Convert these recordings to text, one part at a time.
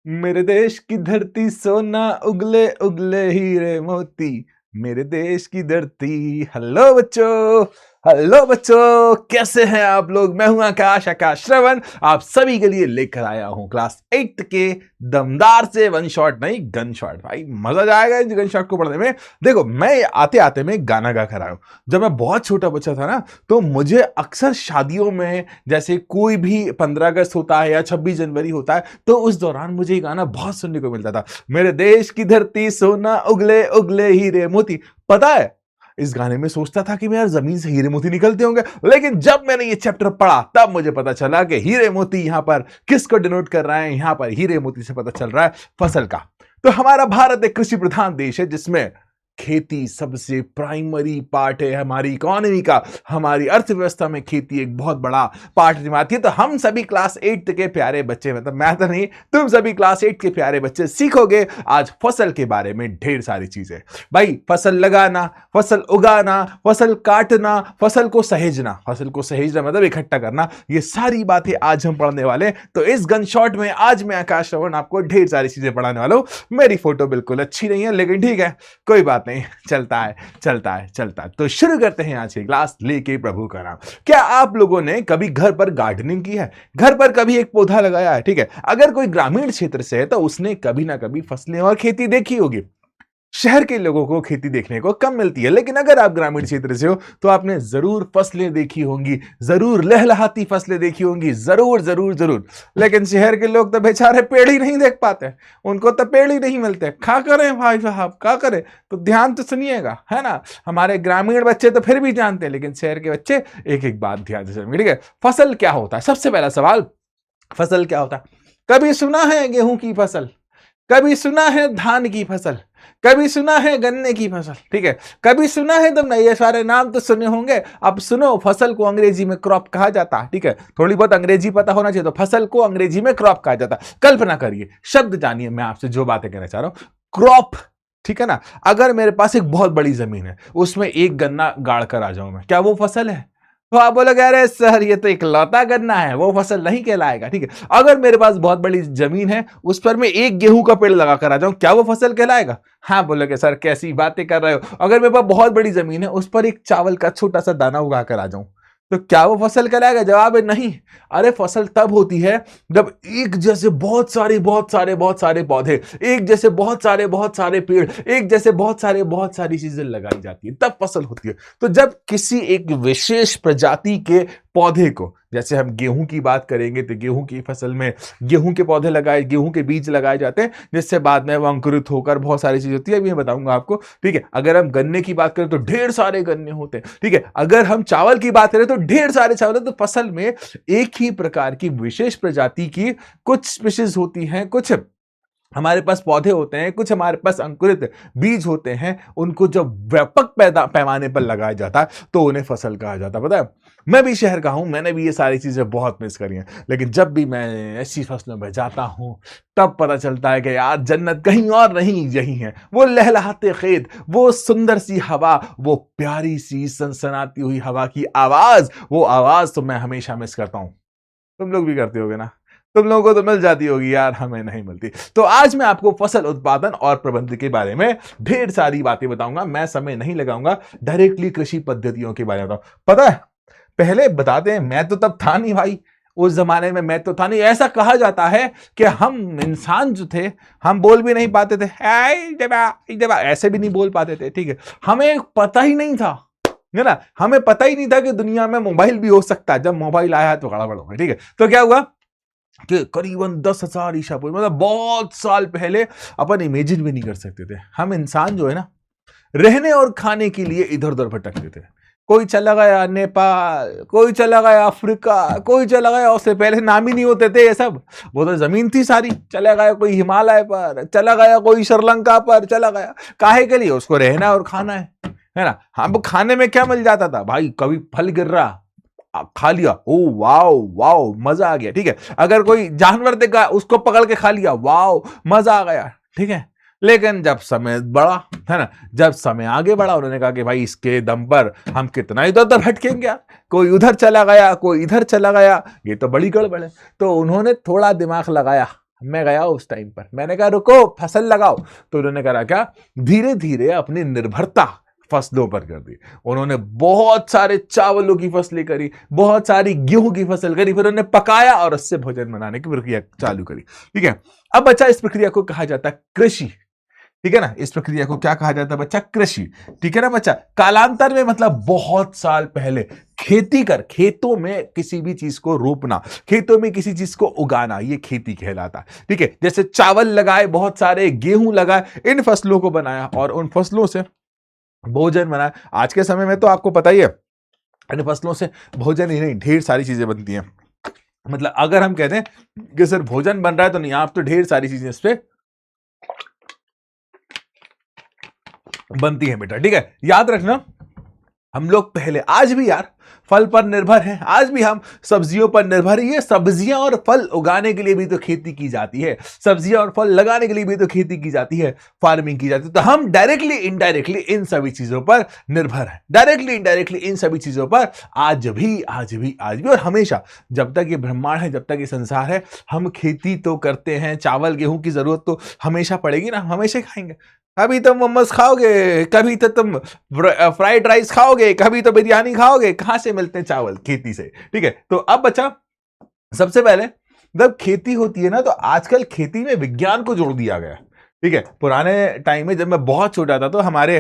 मेरे देश की धरती सोना उगले उगले हीरे मोती। मेरे देश की धरती। हेलो बच्चों, कैसे हैं आप लोग? मैं हूं आकाश श्रवण, आप सभी के लिए लेकर आया हूं क्लास 8 के दमदार से वन शॉट नहीं गन शॉट। भाई मजा जाएगा इस गन शॉट को पढ़ने में। देखो, मैं आते आते में गाना गा कर आया हूं। जब मैं बहुत छोटा बच्चा था ना, तो मुझे अक्सर शादियों में, जैसे कोई भी 15 अगस्त होता है या 26 जनवरी होता है, तो उस दौरान मुझे ये गाना बहुत सुनने को मिलता था। मेरे देश की धरती सोना उगले उगले हीरे मोती। पता है, इस गाने में सोचता था कि मैं यार जमीन से हीरे मोती निकलते होंगे, लेकिन जब मैंने ये चैप्टर पढ़ा तब मुझे पता चला कि हीरे मोती यहां पर किसको डिनोट कर रहा है। यहां पर हीरे मोती से पता चल रहा है फसल का। तो हमारा भारत एक कृषि प्रधान देश है, जिसमें खेती सबसे प्राइमरी पार्ट है हमारी इकोनॉमी का। हमारी अर्थव्यवस्था में खेती एक बहुत बड़ा पार्ट निभाती है। तो हम सभी क्लास 8 के प्यारे बच्चे, मतलब मैं तो नहीं, तुम सभी क्लास 8 के प्यारे बच्चे सीखोगे आज फसल के बारे में ढेर सारी चीजें। भाई, फसल लगाना, फसल उगाना, फसल काटना, फसल को सहेजना मतलब इकट्ठा करना, ये सारी बातें आज हम पढ़ने वाले। तो इस गन शॉट में आज मैं आकाश श्रवण आपको ढेर सारी चीजें पढ़ाने वाला हूं। मेरी फोटो बिल्कुल अच्छी नहीं है, लेकिन ठीक है, कोई बात नहीं, चलता है। तो शुरू करते हैं आज की क्लास लेके प्रभु का नाम। क्या आप लोगों ने कभी घर पर गार्डनिंग की है? घर पर कभी एक पौधा लगाया है? ठीक है, अगर कोई ग्रामीण क्षेत्र से है तो उसने कभी ना कभी फसलें और खेती देखी होगी। शहर के लोगों को खेती देखने को कम मिलती है, लेकिन अगर आप ग्रामीण क्षेत्र से हो तो आपने जरूर फसलें देखी होंगी, जरूर लहलहाती फसलें देखी होंगी, जरूर। लेकिन शहर के लोग तो बेचारे पेड़ ही नहीं देख पाते, उनको तो पेड़ ही नहीं मिलते। क्या करें भाई साहब, क्या करें? तो ध्यान तो सुनिएगा, है ना। हमारे ग्रामीण बच्चे तो फिर भी जानते हैं, लेकिन शहर के बच्चे एक एक बात ध्यान से सुनिए, ठीक है। फसल क्या होता है? सबसे पहला सवाल, फसल क्या होता है? कभी सुना है गेहूं की फसल? कभी सुना है धान की फसल? कभी सुना है गन्ने की फसल? ठीक है, कभी सुना है तुमने? ये सारे नाम तो सुने होंगे। अब सुनो, फसल को अंग्रेजी में क्रॉप कहा जाता है। ठीक है, थोड़ी बहुत अंग्रेजी पता होना चाहिए। तो फसल को अंग्रेजी में क्रॉप कहा जाता है। कल्पना करिए, शब्द जानिए, मैं आपसे जो बातें कहना चाह रहा हूं। क्रॉप, ठीक है ना। अगर मेरे पास एक बहुत बड़ी जमीन है, उसमें एक गन्ना गाड़ कर आ जाऊं मैं, क्या वो फसल है? तो आप बोलोगे अरे सर, ये तो इकलौता गन्ना है, वो फसल नहीं कहलाएगा। ठीक है, अगर मेरे पास बहुत बड़ी जमीन है, उस पर मैं एक गेहूं का पेड़ लगाकर आ जाऊं, क्या वो फसल कहलाएगा? हाँ, बोलोगे सर कैसी बातें कर रहे हो। अगर मेरे पास बहुत बड़ी जमीन है, उस पर एक चावल का छोटा सा दाना उगा कर आ जाऊं, तो क्या वो फसल कहलाएगा? जवाब है नहीं। अरे फसल तब होती है जब एक जैसे बहुत सारे पौधे, एक जैसे बहुत सारे पेड़, एक जैसे बहुत सारी चीजें लगाई जाती है, तब फसल होती है। तो जब किसी एक विशेष प्रजाति के पौधे को, जैसे हम गेहूं की बात करेंगे, तो गेहूं की फसल में गेहूं के पौधे लगाए, गेहूं के बीज लगाए जाते हैं, जिससे बाद में वो अंकुरित होकर बहुत सारी चीज होती है, अभी मैं बताऊंगा आपको। ठीक है, अगर हम गन्ने की बात करें तो ढेर सारे गन्ने होते हैं। ठीक है, अगर हम चावल की बात करें तो ढेर सारे चावल। तो फसल में एक ही प्रकार की विशेष प्रजाति की कुछ स्पीशीज होती हैं, कुछ हमारे पास पौधे होते हैं, कुछ हमारे पास अंकुरित बीज होते हैं। उनको जब व्यापक पैमाने पर लगाया जाता है तो उन्हें फसल कहा जाता है। पता है, मैं भी शहर का हूं, मैंने भी ये सारी चीजें बहुत मिस करी हैं, लेकिन जब भी मैं ऐसी फसलों में जाता हूं, तब पता चलता है कि यार जन्नत कहीं और नहीं, यही है। वो लहलहाते खेत, वो सुंदर सी हवा, वो प्यारी सी सनसनाती हुई हवा की आवाज, वो आवाज तो मैं हमेशा मिस करता हूं। तुम लोग भी करते होगे ना? तुम लोगों को तो मिल जाती होगी यार, हमें नहीं मिलती। तो आज मैं आपको फसल उत्पादन और प्रबंधन के बारे में ढेर सारी बातें बताऊंगा। मैं समय नहीं लगाऊंगा, डायरेक्टली कृषि पद्धतियों के बारे में बताऊं। पता है, पहले बताते हैं, मैं तो तब था नहीं भाई, उस जमाने में मैं तो था नहीं। ऐसा कहा जाता है कि हम इंसान जो थे, हम बोल भी नहीं पाते थे, ऐसे भी नहीं बोल पाते थे। ठीक है, हमें पता ही नहीं था, है ना, हमें पता ही नहीं था कि दुनिया में मोबाइल भी हो सकता है। जब मोबाइल आया तो गड़बड़ हो गई। ठीक है, तो क्या हुआ कि करीबन 10,000 ईसा पूर्व, मतलब बहुत साल पहले, अपन इमेजिन भी नहीं कर सकते थे। हम इंसान जो है ना, रहने और खाने के लिए इधर उधर भटकते थे। कोई चला गया नेपाल, कोई चला गया अफ्रीका, कोई चला गया, उससे पहले नाम ही नहीं होते थे ये सब, वो तो जमीन थी सारी। चला गया कोई हिमालय पर, चला गया कोई श्रीलंका पर, चला गया। काहे के लिए? उसको रहना और खाना है ना। हम खाने में क्या मिल जाता था भाई? कभी फल गिर रहा, खा लिया, ओ वाओ वाओ, मजा आ गया। ठीक है, अगर कोई जानवर देखा, उसको पकड़ के खा लिया, वाओ मजा आ गया। ठीक है, लेकिन जब समय बढ़ा, है ना, जब समय आगे बढ़ा, उन्होंने कहा कि भाई इसके दम पर हम कितना इधर उधर भटकेंगे यार, कोई उधर चला गया, कोई इधर चला गया, ये तो बड़ी गड़बड़ है। तो उन्होंने थोड़ा दिमाग लगाया, मैं गया उस टाइम पर, मैंने कहा रुको फसल लगाओ, तो उन्होंने कहा क्या, धीरे धीरे अपनी निर्भरता फसलों पर कर दी। उन्होंने बहुत सारे चावलों की फसलें करी, बहुत सारी गेहूं की फसल करी, फिर उन्होंने पकाया और उससे भोजन बनाने की प्रक्रिया चालू करी। ठीक है, अब बच्चा इस प्रक्रिया को कहा जाता है कृषि। ठीक है ना, इस प्रक्रिया को क्या कहा जाता है बच्चा, कृषि। ठीक है ना बच्चा, कालांतर में मतलब बहुत साल पहले खेती कर, खेतों में किसी भी चीज को रोपना, खेतों में किसी चीज को उगाना, ये खेती कहलाता है। ठीक है, जैसे चावल लगाए, बहुत सारे गेहूं लगाए, इन फसलों को बनाया और उन फसलों से भोजन बनाया। आज के समय में तो आपको पता ही है, इन फसलों से भोजन ही नहीं, ढेर सारी चीजें बनती हैं। मतलब अगर हम कहते हैं कि सिर्फ भोजन बन रहा है तो नहीं, आप तो ढेर सारी चीजें इस पे बनती है बेटा। ठीक है, याद रखना, हम लोग पहले, आज भी यार फल पर निर्भर हैं, आज भी हम सब्जियों पर निर्भर हैं। ये सब्जियां और फल उगाने के लिए भी तो खेती की जाती है, सब्जियां और फल लगाने के लिए भी तो खेती की जाती है, फार्मिंग की जाती है। तो हम डायरेक्टली इनडायरेक्टली इन सभी चीजों पर निर्भर हैं, डायरेक्टली इनडायरेक्टली इन सभी चीजों पर आज भी और हमेशा, जब तक ये ब्रह्मांड है, जब तक ये संसार है, हम खेती तो करते हैं। चावल गेहूं की जरूरत तो हमेशा पड़ेगी ना, हमेशा खाएंगे। कभी तुम मोमोज खाओगे, कभी तो तुम फ्राइड राइस खाओगे, कभी तो बिरयानी खाओगे। कहां से मिलते हैं चावल, खेती से। ठीक है, तो अब बच्चा, सबसे पहले जब खेती होती है ना, तो आजकल खेती में विज्ञान को जोड़ दिया गया। ठीक है, पुराने टाइम में जब मैं बहुत छोटा था तो हमारे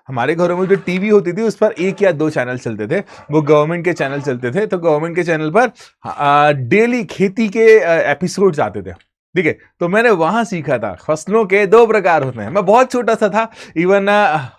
हमारे घरों में जो टीवी होती थी उस पर एक या दो चैनल चलते थे, वो गवर्नमेंट के चैनल चलते थे। तो गवर्नमेंट के चैनल पर डेली खेती के एपिसोड्स आते थे। ठीक है, तो मैंने वहां सीखा था फसलों के दो प्रकार होते हैं। मैं बहुत छोटा सा था, इवन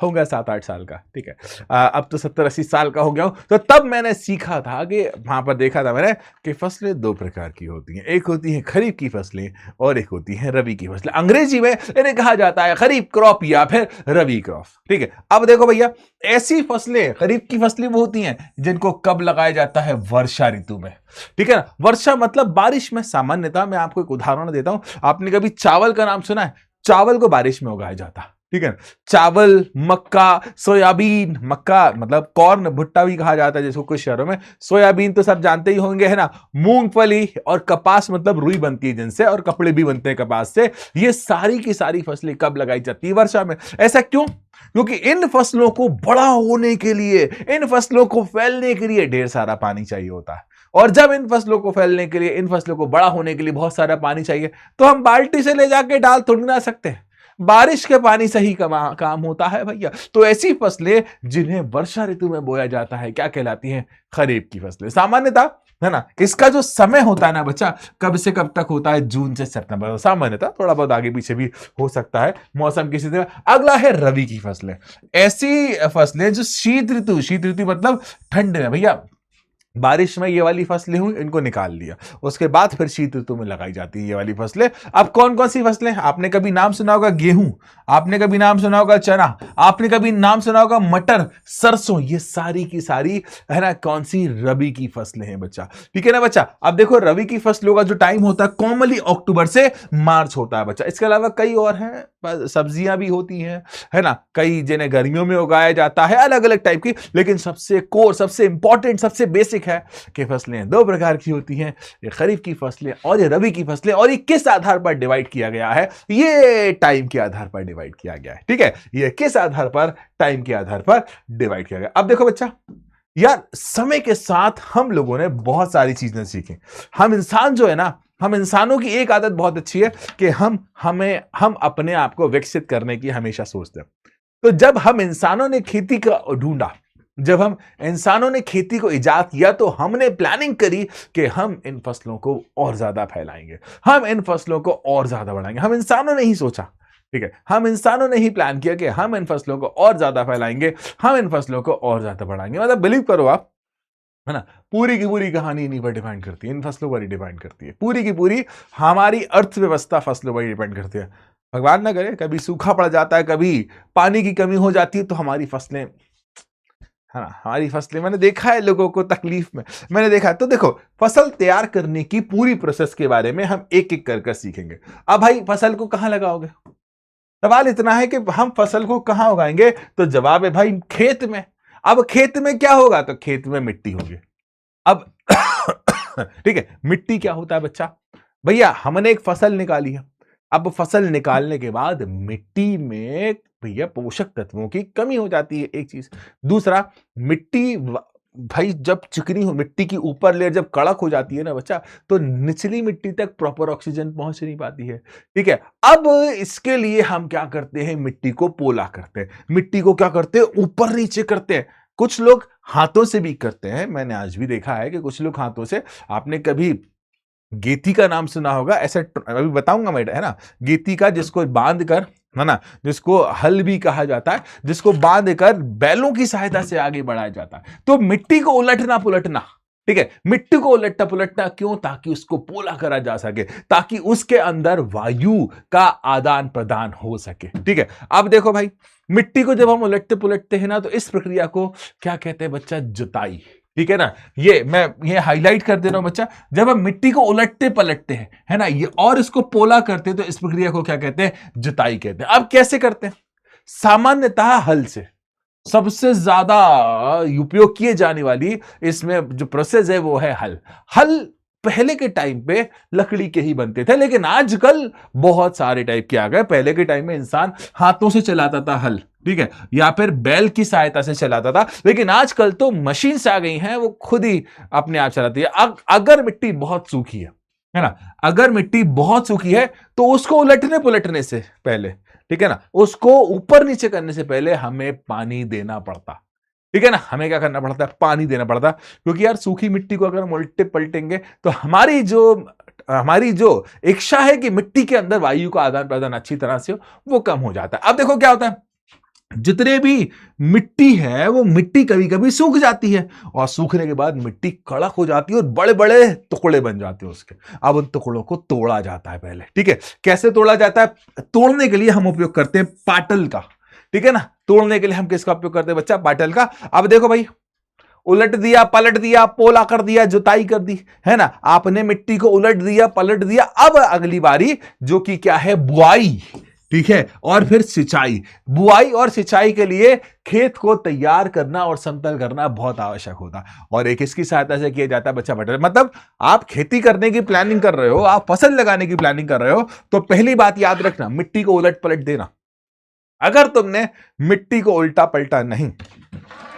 होगा 7-8 साल का। ठीक है, अब तो 70-80 साल का हो गया हूं। तो तब मैंने सीखा था कि वहां पर देखा था मैंने कि फसलें दो प्रकार की होती हैं, एक होती है खरीफ की फसलें और एक होती है रबी की फसलें। अंग्रेजी में इन्हें कहा जाता है खरीफ क्रॉप या फिर रबी क्रॉप। ठीक है, अब देखो भैया, ऐसी फसलें, खरीफ की फसलें वो होती हैं जिनको कब लगाया जाता है, वर्षा ऋतु में। ठीक है ना, वर्षा मतलब बारिश में। सामान्यतः मैं आपको एक उदाहरण देता हूं, आपने कभी चावल का नाम सुना है? चावल को बारिश में उगाया जाता है। ठीक है, चावल, मक्का, सोयाबीन, मक्का मतलब कॉर्न, भुट्टा भी कहा जाता है जिसको कुछ शहरों में। सोयाबीन तो सब जानते ही होंगे, है ना। मूंगफली और कपास मतलब रुई बनती है जिनसे, और कपड़े भी बनते हैं कपास से। ये सारी की सारी फसलें कब लगाई जाती है, वर्षा में। ऐसा क्यों? क्योंकि इन फसलों को बड़ा होने के लिए, इन फसलों को फैलने के लिए ढेर सारा पानी चाहिए होता है। और जब इन फसलों को फैलने के लिए, इन फसलों को बड़ा होने के लिए बहुत सारा पानी चाहिए, तो हम बाल्टी से ले जाके डाल थोड़ी ना सकते हैं, बारिश के पानी से ही काम होता है भैया। तो ऐसी फसलें जिन्हें वर्षा ऋतु में बोया जाता है क्या कहलाती हैं, खरीफ की फसलें। सामान्यतः, है ना, इसका जो समय होता है ना बच्चा, कब से कब तक होता है, जून से सितंबर। सामान्यतः थोड़ा बहुत आगे पीछे भी हो सकता है मौसम की स्थिति में। अगला है रबी की फसलें। ऐसी फसलें जो शीत ऋतु, शीत ऋतु मतलब ठंड में भैया, बारिश में ये वाली फसलें हुई, इनको निकाल लिया, उसके बाद फिर शीत ऋतु में लगाई जाती है ये वाली फसलें। अब कौन कौन सी फसलें? आपने कभी नाम सुना होगा गेहूं, आपने कभी नाम सुना होगा चना, आपने कभी नाम सुना होगा मटर, सरसों। ये सारी की सारी, है ना, कौन सी, रबी की फसलें हैं बच्चा। ठीक है ना बच्चा। अब देखो, रबी की फसलों का जो टाइम होता है कॉमनली अक्टूबर से मार्च होता है बच्चा। इसके अलावा कई और हैं, सब्जियां भी होती हैं, है ना, कई जिन्हें गर्मियों में उगाया जाता है, अलग अलग टाइप की। लेकिन सबसे कोर, सबसे इंपॉर्टेंट, सबसे बेसिक है कि फसलें दो प्रकार की होती हैं, ये खरीफ की फसलें और ये रबी की फसलें। और ये किस आधार पर डिवाइड किया गया है? ये टाइम के आधार पर डिवाइड किया गया है। ठीक है, ये किस आधार पर? टाइम के आधार पर डिवाइड किया गया। अब देखो बच्चा, यार समय के साथ हम लोगों ने बहुत सारी चीजें सीखी। हम इंसान जो है ना, हम इंसानों की एक आदत बहुत अच्छी है कि हम अपने आप को विकसित करने की हमेशा सोचते हैं। तो जब हम इंसानों ने खेती का ढूंढा, जब हम इंसानों ने खेती को इजाद किया, तो हमने प्लानिंग करी कि हम इन फसलों को और ज्यादा फैलाएंगे, हम इन फसलों को और ज्यादा बढ़ाएंगे। हम इंसानों ने ही सोचा, ठीक है, हम इंसानों ने ही प्लान किया कि हम इन फसलों को और ज्यादा फैलाएंगे, हम इन फसलों को और ज्यादा बढ़ाएंगे। मतलब बिलीव करो आप, है ना, पूरी की पूरी कहानी इन्हीं पर डिपेंड करती है, इन फसलों पर ही डिपेंड करती है। पूरी की पूरी हमारी अर्थव्यवस्था फसलों पर ही डिपेंड करती है। भगवान ना करे कभी सूखा पड़ जाता है, कभी पानी की कमी हो जाती है, तो हमारी फसलें, है ना, हमारी फसलें, मैंने देखा है लोगों को तकलीफ में, मैंने देखा है। तो देखो, फसल तैयार करने की पूरी प्रोसेस के बारे में हम एक एक कर सीखेंगे। अब भाई, फसल को कहां लगाओगे? सवाल इतना है कि हम फसल को कहां उगाएंगे? तो जवाब है भाई, खेत में। अब खेत में क्या होगा? तो खेत में मिट्टी होगी। अब ठीक है, मिट्टी क्या होता है बच्चा? भैया हमने एक फसल निकाली है। अब फसल निकालने के बाद मिट्टी में भैया पोषक तत्वों की कमी हो जाती है, एक चीज। दूसरा, मिट्टी भाई जब चिकनी हो, मिट्टी की ऊपर लेयर जब कड़क हो जाती है ना बच्चा, तो निचली मिट्टी तक प्रॉपर ऑक्सीजन पहुंच नहीं पाती है। ठीक है, अब इसके लिए हम क्या करते हैं, मिट्टी को पोला करते हैं। मिट्टी को क्या करते हैं, ऊपर नीचे करते हैं। कुछ लोग हाथों से भी करते हैं, मैंने आज भी देखा है कि कुछ लोग हाथों से। आपने कभी गेती का नाम सुना होगा, ऐसे अभी बताऊंगा मैं, है ना। गेती का, जिसको बांध कर, है ना, जिसको हल भी कहा जाता है, जिसको बांध कर बैलों की सहायता से आगे बढ़ाया जाता है। तो मिट्टी को उलटना पुलटना, ठीक है, मिट्टी को उलटना पुलटना क्यों, ताकि उसको पोला करा जा सके, ताकि उसके अंदर वायु का आदान प्रदान हो सके। ठीक है, अब देखो भाई, मिट्टी को जब हम उलटते पुलटते हैं ना, तो इस प्रक्रिया को क्या कहते हैं बच्चा, जुताई। ठीक है ना, मैं हाईलाइट कर दे रहा हूं बच्चा। जब हम मिट्टी को उलटते पलटते हैं, है ना, ये और इसको पोला करते हैं, तो इस प्रक्रिया को क्या कहते हैं, जुताई कहते हैं। अब कैसे करते हैं, सामान्यतः हल से। सबसे ज्यादा उपयोग किए जाने वाली इसमें जो प्रोसेस है वो है हल। हल पहले के टाइम पे लकड़ी के ही बनते थे, लेकिन आजकल बहुत सारे टाइप के आ गए। पहले के टाइम में इंसान हाथों से चलाता था हल, ठीक है, या फिर बैल की सहायता से चलाता था, लेकिन आजकल तो मशीन से आ गई हैं, वो खुद ही अपने आप चलाती है। अगर मिट्टी बहुत सूखी है ना, अगर मिट्टी बहुत सूखी है, तो उसको उलटने पुलटने से पहले, ठीक है ना, उसको ऊपर नीचे करने से पहले हमें पानी देना पड़ता। ठीक है ना, हमें क्या करना पड़ता है, पानी देना पड़ता। क्योंकि यार सूखी मिट्टी को अगर हम उल्टे पलटेंगे, तो हमारी जो इच्छा है कि मिट्टी के अंदर वायु का आदान प्रदान अच्छी तरह से हो, वो कम हो जाता है। अब देखो क्या होता है, जितने भी मिट्टी है, वो मिट्टी कभी कभी सूख जाती है, और सूखने के बाद मिट्टी कड़क हो जाती है और बड़े बड़े टुकड़े बन जाते हैं उसके। अब उन टुकड़ों को तोड़ा जाता है पहले। ठीक है, कैसे तोड़ा जाता है, तोड़ने के लिए हम उपयोग करते हैं पाटल का। ठीक है ना, तोड़ने के लिए हम किसका उपयोग करते हैं बच्चा, पाटल का। अब देखो भाई, उलट दिया पलट दिया, पोला कर दिया, जुताई कर दी, है ना, आपने मिट्टी को उलट दिया पलट दिया। अब अगली बारी जो कि क्या है, बुआई। ठीक है, और फिर सिंचाई। बुआई और सिंचाई के लिए खेत को तैयार करना और समतल करना बहुत आवश्यक होता है, और एक इसकी सहायता से किया जाता है बच्चा बटर। मतलब आप खेती करने की प्लानिंग कर रहे हो, आप फसल लगाने की प्लानिंग कर रहे हो, तो पहली बात याद रखना, मिट्टी को उलट पलट देना। अगर तुमने मिट्टी को उल्टा पलटा नहीं,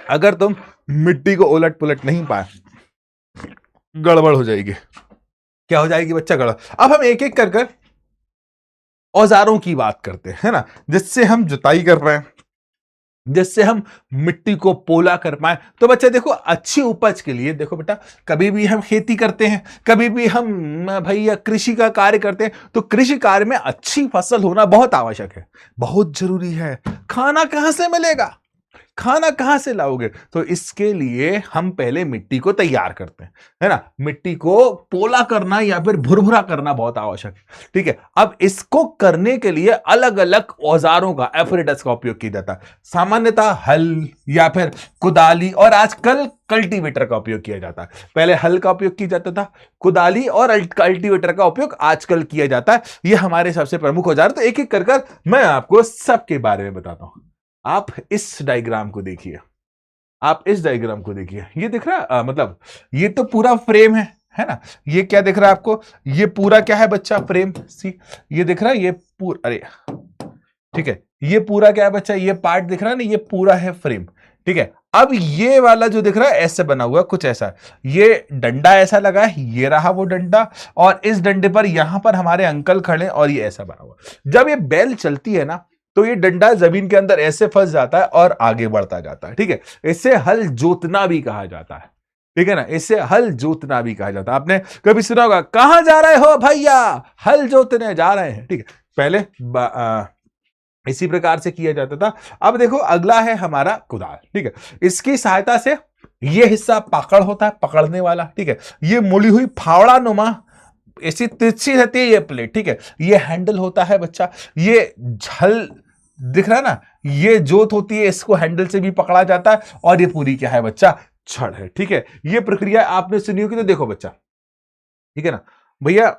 अगर तुम मिट्टी को उलट पुलट नहीं पाए, गड़बड़ हो जाएगी। क्या हो जाएगी बच्चा, गड़बड़। अब हम एक एक कर कर औजारों की बात करते हैं, है ना, जिससे हम जुताई कर पाए, जिससे हम मिट्टी को पोला कर पाए। तो बच्चा देखो, अच्छी उपज के लिए देखो बेटा, कभी भी हम खेती करते हैं, कभी भी हम भैया कृषि का कार्य करते हैं, तो कृषि कार्य में अच्छी फसल होना बहुत आवश्यक है, बहुत जरूरी है। खाना कहां से मिलेगा, खाना कहां से लाओगे, तो इसके लिए हम पहले मिट्टी को तैयार करते हैं, है ना, मिट्टी को पोला करना या फिर भुरभुरा करना बहुत आवश्यक है। ठीक है, अब इसको करने के लिए अलग अलग औजारों का, एपरेटस का उपयोग किया जाता है। सामान्यतः हल या फिर कुदाली, और आजकल कल्टीवेटर का उपयोग किया जाता है। पहले हल का उपयोग किया जाता था, कुदाली और कल्टीवेटर का उपयोग आजकल किया जाता है। ये हमारे सबसे प्रमुख औजार। तो एक एक कर मैं आपको सबके बारे में बताता हूं। आप इस डायग्राम को देखिए, आप इस डायग्राम को देखिए, ये दिख रहा है, मतलब ये तो पूरा फ्रेम है ना। ये क्या दिख रहा है आपको, ये पूरा क्या है बच्चा, फ्रेम। सी, ये दिख रहा है, ये पूरा, अरे ठीक है, ये पूरा क्या है बच्चा, ये पार्ट दिख रहा है ना, ये पूरा है फ्रेम। ठीक है, अब ये वाला जो दिख रहा है ऐसे बना हुआ, कुछ ऐसा, ये डंडा ऐसा लगा है, ये रहा वो डंडा, और इस डंडे पर यहां पर हमारे अंकल खड़े, और ये ऐसा बना हुआ। जब ये बैल चलती है ना, तो ये डंडा जमीन के अंदर ऐसे फंस जाता है और आगे बढ़ता जाता है। ठीक है, इसे हल जोतना भी कहा जाता है। ठीक है ना, इसे हल जोतना भी कहा जाता है। आपने कभी सुना होगा, कहां जा रहे हो भैया, हल जोतने जा रहे हैं। ठीक है, पहले इसी प्रकार से किया जाता था। अब देखो, अगला है हमारा कुदाल। ठीक है, इसकी सहायता से ये हिस्सा पकड़ होता है, पकड़ने वाला। ठीक है, ये मुड़ी हुई फावड़ा नुमा ऐसी तिरछी रहती है ये प्लेट। ठीक है, ये हैंडल होता है बच्चा, ये झल दिख रहा है ना, ये जोत होती है, इसको हैंडल से भी पकड़ा जाता है, और ये पूरी क्या है बच्चा, छड़ है। ठीक है, ये प्रक्रिया आपने सुनी होगी। तो देखो बच्चा, ठीक है ना भैया,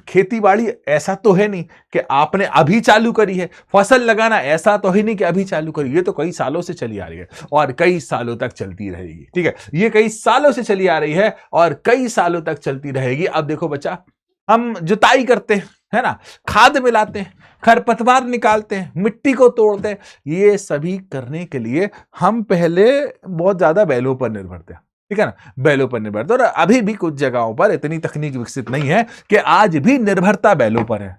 खेती बाड़ी ऐसा तो है नहीं कि आपने अभी चालू करी है, फसल लगाना ऐसा तो है नहीं कि अभी चालू करी, ये तो कई सालों से चली आ रही है और कई सालों तक चलती रहेगी। ठीक है, ये कई सालों से चली आ रही है और कई सालों तक चलती रहेगी। अब देखो बच्चा, हम जुताई करते हैं, है ना, खाद मिलाते हैं, खरपतवार निकालते हैं, मिट्टी को तोड़ते हैं, ये सभी करने के लिए हम पहले बहुत ज्यादा बैलों पर निर्भर थे, ठीक है ना, बैलों पर निर्भर थे। और अभी भी कुछ जगहों पर इतनी तकनीक विकसित नहीं है कि आज भी निर्भरता बैलों पर है,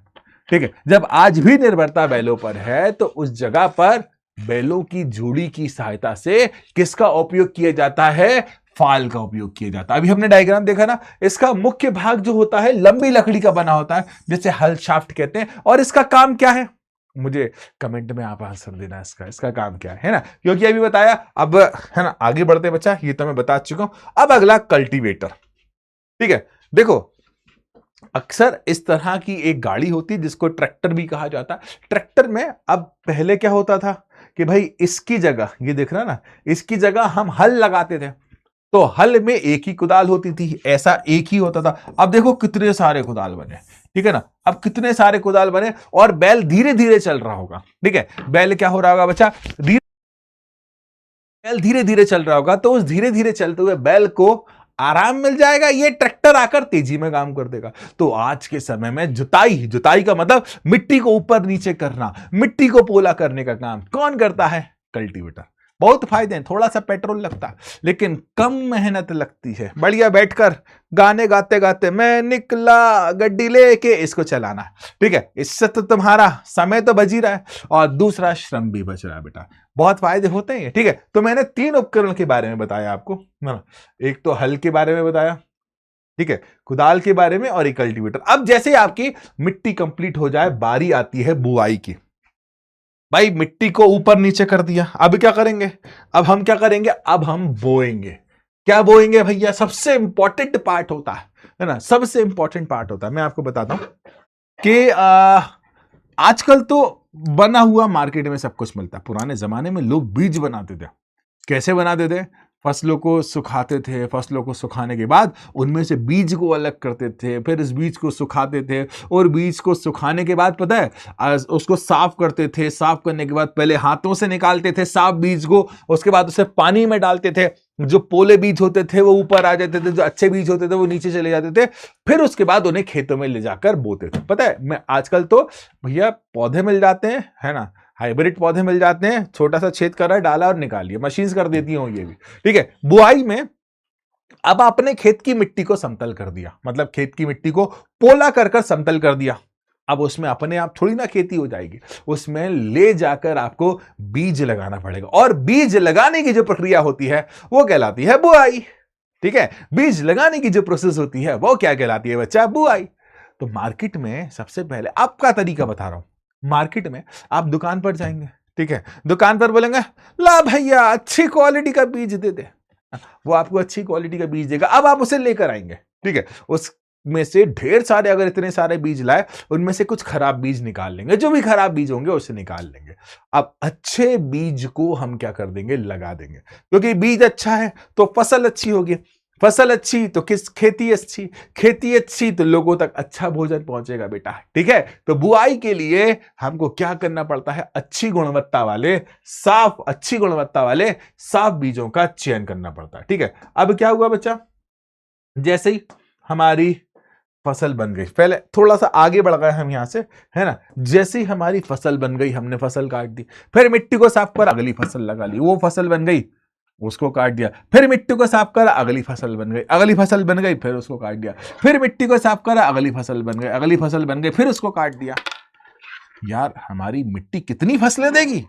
ठीक है। जब आज भी निर्भरता बैलों पर है तो उस जगह पर बैलों की जोड़ी की सहायता से किसका उपयोग किया जाता है, फाल का उपयोग किया जाता है। अभी हमने डायग्राम देखा ना, इसका मुख्य भाग जो होता है लंबी लकड़ी का बना होता है, जिसे हल शाफ्ट कहते हैं। और इसका काम क्या है, मुझे कमेंट में आप आंसर देना, इसका काम क्या है ना, क्योंकि अभी बताया। अब है ना, आगे बढ़ते बच्चा, ये तो मैं बता चुका हूं। अब अगला कल्टीवेटर, ठीक है। देखो, अक्सर इस तरह की एक गाड़ी होती है जिसको ट्रैक्टर भी कहा जाता है। ट्रैक्टर में अब पहले क्या होता था कि भाई इसकी जगह, ये देख रहा ना, इसकी जगह हम हल लगाते थे, तो हल में एक ही कुदाल होती थी, ऐसा एक ही होता था। अब देखो कितने सारे कुदाल बने, ठीक है ना, अब कितने सारे कुदाल बने, और बैल धीरे धीरे चल रहा होगा, ठीक है। बैल क्या हो रहा होगा बच्चा, बैल धीरे धीरे चल रहा होगा, तो उस धीरे धीरे चलते हुए बैल को आराम मिल जाएगा, ये ट्रैक्टर आकर तेजी में काम कर देगा। तो आज के समय में जुताई का मतलब मिट्टी को ऊपर नीचे करना, मिट्टी को पोला करने का काम कौन करता है, कल्टीवेटर। बहुत फायदे हैं, थोड़ा सा पेट्रोल लगता है लेकिन कम मेहनत लगती है। बढ़िया बैठकर गाने गाते गाते मैं निकला गड्डी लेके इसको चलाना, ठीक है। इससे तो तुम्हारा समय तो बच ही रहा है और दूसरा श्रम भी बच रहा है बेटा, बहुत फायदे होते हैं, ठीक है। तो मैंने 3 उपकरण के बारे में बताया आपको ना, एक तो हल के बारे में बताया, ठीक है, कुदाल के बारे में, और एक कल्टीवेटर। अब जैसे ही आपकी मिट्टी कंप्लीट हो जाए, बारी आती है बुआई की। भाई मिट्टी को ऊपर नीचे कर दिया, अब क्या करेंगे, अब हम क्या करेंगे, अब हम बोएंगे। क्या बोएंगे भैया, सबसे इंपॉर्टेंट पार्ट होता है ना, सबसे इंपॉर्टेंट पार्ट होता है। मैं आपको बताता हूं कि आजकल तो बना हुआ मार्केट में सब कुछ मिलता है। पुराने जमाने में लोग बीज बनाते थे। कैसे बनाते थे, फसलों को सुखाते थे, फसलों को सुखाने के बाद उनमें से बीज को अलग करते थे, फिर इस बीज को सुखाते थे, और बीज को सुखाने के बाद पता है उसको साफ करते थे। साफ करने के बाद पहले हाथों से निकालते थे साफ बीज को, उसके बाद उसे पानी में डालते थे। जो पोले बीज होते थे वो ऊपर आ जाते थे, जो अच्छे बीज होते थे वो नीचे चले जाते थे। फिर उसके बाद उन्हें खेतों में ले जाकर बोते थे। पता है, मैं आजकल तो भैया पौधे मिल जाते हैं, है ना, हाइब्रिड पौधे मिल जाते हैं, छोटा सा छेद करा, डाला और निकालिए, मशीन कर देती हूं ये भी, ठीक है। बुआई में अब आपने खेत की मिट्टी को समतल कर दिया, मतलब खेत की मिट्टी को पोला कर समतल कर दिया। अब उसमें अपने आप थोड़ी ना खेती हो जाएगी, उसमें ले जाकर आपको बीज लगाना पड़ेगा, और बीज लगाने की जो प्रक्रिया होती है वो कहलाती है बुआई, ठीक है। बीज लगाने की जो प्रोसेस होती है वो क्या कहलाती है बच्चा, बुआई। तो मार्केट में सबसे पहले आपका तरीका बता रहा हूं। मार्केट में आप दुकान पर जाएंगे, ठीक है, दुकान पर बोलेंगे ला भैया अच्छी क्वालिटी का बीज दे दे, वो आपको अच्छी क्वालिटी का बीज देगा। अब आप उसे लेकर आएंगे, ठीक है, उसमें से ढेर सारे, अगर इतने सारे बीज लाए, उनमें से कुछ खराब बीज निकाल लेंगे, जो भी खराब बीज होंगे उसे निकाल लेंगे। अब अच्छे बीज को हम क्या कर देंगे, लगा देंगे, क्योंकि बीज अच्छा है तो फसल अच्छी होगी, फसल अच्छी तो किस खेती अच्छी, खेती अच्छी तो लोगों तक अच्छा भोजन पहुंचेगा बेटा, ठीक है। तो बुआई के लिए हमको क्या करना पड़ता है, अच्छी गुणवत्ता वाले साफ बीजों का चयन करना पड़ता है, ठीक है। अब क्या हुआ बच्चा, जैसे ही हमारी फसल बन गई, पहले थोड़ा सा आगे बढ़ गए हम यहां से, है ना। जैसे ही हमारी फसल बन गई, हमने फसल काट दी, फिर मिट्टी को साफ कर अगली फसल लगा ली, वो फसल बन गई, उसको काट दिया, फिर मिट्टी को साफ करा, अगली फसल बन गई, अगली फसल बन गई, फिर उसको काट दिया, फिर मिट्टी को साफ करा, अगली फसल बन गई, अगली फसल बन गई, फिर उसको काट दिया। यार हमारी मिट्टी कितनी फसलें देगी,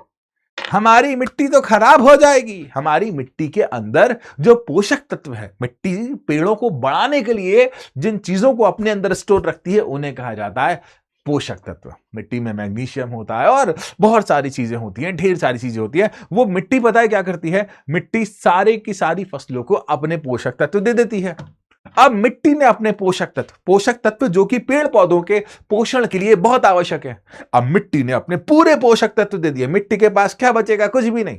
हमारी मिट्टी तो खराब हो जाएगी। हमारी मिट्टी के अंदर जो पोषक तत्व है, मिट्टी पेड़ों को बढ़ाने के लिए जिन चीजों को अपने अंदर स्टोर रखती है उन्हें कहा जाता है पोषक तत्व। मिट्टी में मैग्नीशियम होता है और बहुत सारी चीजें होती हैं, ढेर सारी चीजें होती हैं। वो मिट्टी पता है क्या करती है, मिट्टी सारे की सारी फसलों को अपने पोषक तत्व दे देती है। अब मिट्टी ने अपने पोषक तत्व जो कि पेड़ पौधों के पोषण के लिए बहुत आवश्यक है, अब मिट्टी ने अपने पूरे पोषक तत्व दे दिए, मिट्टी के पास क्या बचेगा, कुछ भी नहीं।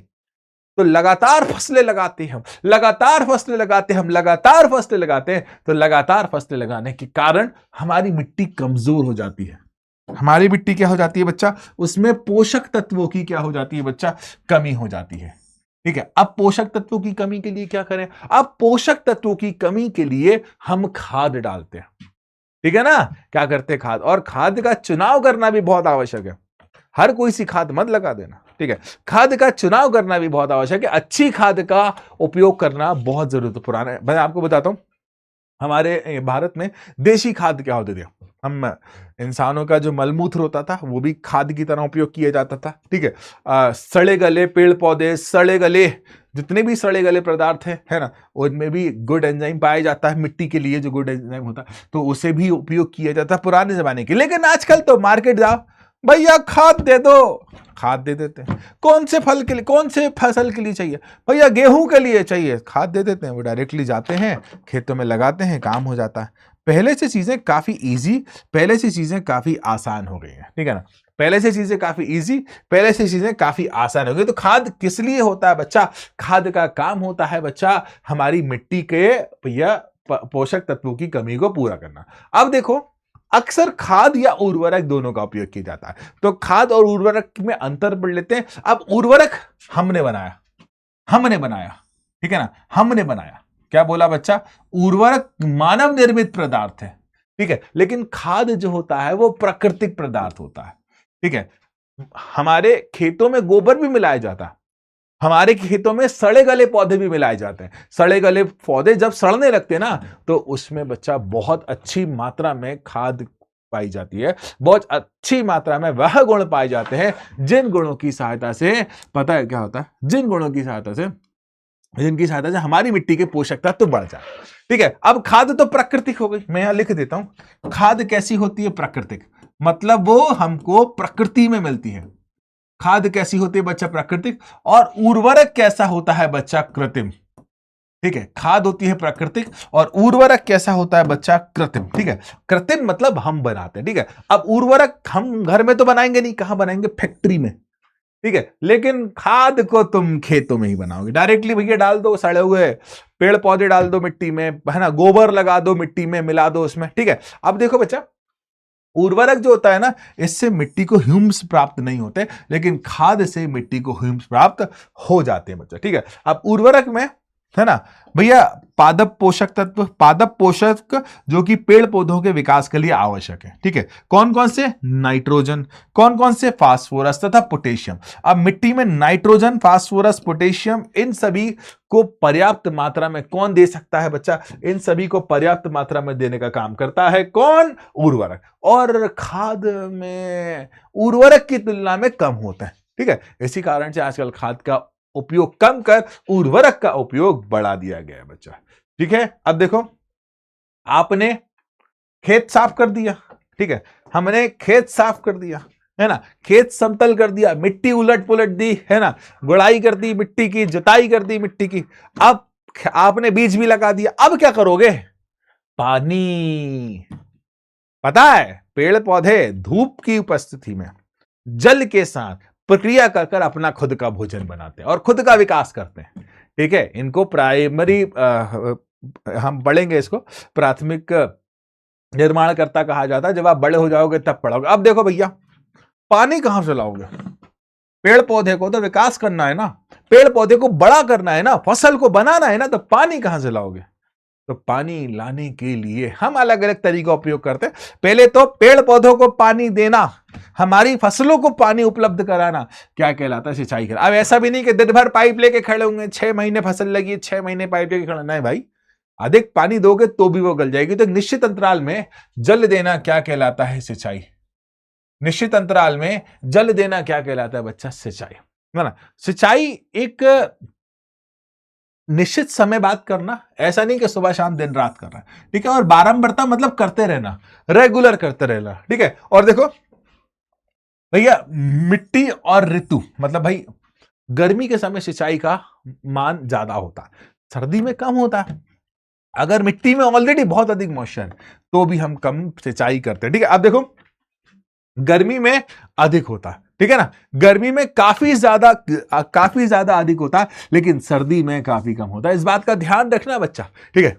तो लगातार फसलें लगाते हैं, लगातार फसलें लगाते हैं, तो लगातार फसलें लगाने के कारण हमारी मिट्टी कमजोर हो जाती है। हमारी मिट्टी क्या हो जाती है बच्चा, उसमें पोषक तत्वों की क्या हो जाती है बच्चा, कमी हो जाती है, ठीक है। अब पोषक तत्वों की कमी के लिए क्या करें, अब पोषक तत्वों की कमी के लिए हम खाद डालते हैं। ठीक है ना। क्या करते हैं, खाद, और खाद का चुनाव करना भी बहुत आवश्यक है। हर कोई सी खाद मत लगा देना, ठीक है। खाद का चुनाव करना भी बहुत आवश्यक है, अच्छी खाद का उपयोग करना बहुत जरूरी है। पुराने, मैं आपको बताता हूं, हमारे भारत में देशी खाद क्या होती थी। हम इंसानों का जो मलमूत्र होता था वो भी खाद की तरह उपयोग किया जाता था, ठीक है। सड़े गले पेड़ पौधे, सड़े गले जितने भी सड़े गले पदार्थ है ना, उनमें भी गुड एंजाइम पाया जाता है। मिट्टी के लिए जो गुड एंजाइम होता है तो उसे भी उपयोग किया जाता है पुराने जमाने के। लेकिन आजकल तो मार्केट जाओ, भैया खाद दे दो, खाद दे देते हैं। कौन से फल के लिए, कौन से फसल के लिए चाहिए, भैया गेहूं के लिए चाहिए, खाद दे देते हैं। वो डायरेक्टली जाते हैं खेतों में लगाते हैं, काम हो जाता है। पहले से चीजें काफी इजी, पहले से चीजें काफी आसान हो गई हैं, ठीक है ना। पहले से चीजें काफी इजी, पहले से चीजें काफी आसान हो गई। तो खाद किस लिए होता है बच्चा, खाद का काम होता है बच्चा हमारी मिट्टी के भैया पोषक तत्वों की कमी को पूरा करना। अब देखो, अक्सर खाद या उर्वरक दोनों का उपयोग किया जाता है, तो खाद और उर्वरक में अंतर पढ़ लेते हैं। अब उर्वरक हमने बनाया, हमने बनाया, ठीक है ना, हमने बनाया। क्या बोला बच्चा, उर्वरक मानव निर्मित पदार्थ है, ठीक है। लेकिन खाद जो होता है वो प्राकृतिक पदार्थ होता है, ठीक है। हमारे खेतों में गोबर भी मिलाया जाता है, हमारे खेतों में सड़े गले पौधे भी मिलाए जाते हैं। सड़े गले पौधे जब सड़ने लगते हैं ना, तो उसमें बच्चा बहुत अच्छी मात्रा में खाद पाई जाती है, बहुत अच्छी मात्रा में वह गुण पाए जाते हैं जिन गुणों की सहायता से, पता है क्या होता है, जिन गुणों की सहायता से, जिनकी सहायता से हमारी मिट्टी के पोषक तत्व बढ़ जाए, ठीक है। अब खाद तो प्राकृतिक हो गई, मैं यहां लिख देता हूं, खाद कैसी होती है, प्राकृतिक, मतलब वो हमको प्रकृति में मिलती है। खाद कैसी होती है बच्चा, प्राकृतिक। और उर्वरक कैसा होता है बच्चा, कृत्रिम, ठीक है। खाद होती है प्राकृतिक और उर्वरक कैसा होता है बच्चा, कृत्रिम, ठीक है। कृत्रिम मतलब हम बनाते हैं, ठीक है। अब उर्वरक हम घर में तो बनाएंगे नहीं, कहां बनाएंगे, फैक्ट्री में, ठीक है। लेकिन खाद को तुम खेतों में ही बनाओगे, डायरेक्टली भैया डाल दो, सड़े हुए पेड़ पौधे डाल दो मिट्टी में, है ना, गोबर लगा दो मिट्टी में, मिला दो उसमें, ठीक है। अब देखो बच्चा, उर्वरक जो होता है ना, इससे मिट्टी को ह्यूम्स प्राप्त नहीं होते, लेकिन खाद से मिट्टी को ह्यूम्स प्राप्त हो जाते हैं बच्चा, ठीक है। अब उर्वरक में, है ना भैया, पादप पोषक तत्व, पादप पोषक जो कि पेड़ पौधों के विकास के लिए आवश्यक है, ठीक है। कौन कौन से, नाइट्रोजन, कौन कौन से, फास्फोरस तथा पोटेशियम। अब मिट्टी में नाइट्रोजन, फास्फोरस, पोटेशियम, इन सभी को पर्याप्त मात्रा में कौन दे सकता है बच्चा, इन सभी को पर्याप्त मात्रा में देने का काम करता है कौन, उर्वरक। और खाद में उर्वरक की तुलना में कम होता है, ठीक है। इसी कारण से आजकल खाद का उपयोग कम कर उर्वरक का उपयोग बढ़ा दिया गया है बच्चा, ठीक है। अब देखो, आपने खेत साफ कर दिया, ठीक है, हमने खेत साफ कर दिया, है ना, खेत समतल कर दिया, मिट्टी उलट पुलट दी, है ना, गुड़ाई कर दी मिट्टी की, जुताई कर दी मिट्टी की। अब आपने बीज भी लगा दिया, अब क्या करोगे, पानी। पता है, पेड़ पौधे धूप की उपस्थिति में जल के साथ प्रक्रिया कर कर अपना खुद का भोजन बनाते हैं और खुद का विकास करते हैं, ठीक है। इनको प्राइमरी, हम पढ़ेंगे इसको, प्राथमिक निर्माणकर्ता कहा जाता है। जब आप बड़े हो जाओगे तब पढ़ोगे। अब देखो भैया, पानी कहां से लाओगे, पेड़ पौधे को तो विकास करना है ना, पेड़ पौधे को बड़ा करना है ना, फसल को बनाना है ना, तो पानी कहां से लाओगे। तो पानी लाने के लिए हम अलग अलग तरीका उपयोग करते हैं। पहले तो पेड़ पौधों को पानी देना, हमारी फसलों को पानी उपलब्ध कराना, क्या कहलाता है, सिंचाई कर। अब ऐसा भी नहीं कि दिन भर पाइप लेके खड़े होंगे, 6 महीने फसल लगी, 6 महीने पाइप लेके खड़े, नहीं भाई, अधिक पानी दोगे तो भी वो गल जाएगी। तो एक निश्चित अंतराल में जल देना क्या कहलाता है, सिंचाई। निश्चित अंतराल में जल देना क्या कहलाता है बच्चा, सिंचाई, है ना। सिंचाई एक निश्चित समय बात करना, ऐसा नहीं कि सुबह शाम दिन रात करना, ठीक है। और बारंबारता मतलब करते रहना, रेगुलर करते रहना, ठीक है। और देखो भैया, मिट्टी और ऋतु, मतलब भाई गर्मी के समय सिंचाई का मान ज्यादा होता है, सर्दी में कम होता है। अगर मिट्टी में ऑलरेडी बहुत अधिक मॉइस्चर तो भी हम कम सिंचाई करते हैं, ठीक है। अब देखो, गर्मी में अधिक होता है, ठीक है ना, गर्मी में काफी ज्यादा अधिक होता है, लेकिन सर्दी में काफी कम होता है। इस बात का ध्यान रखना बच्चा, ठीक है,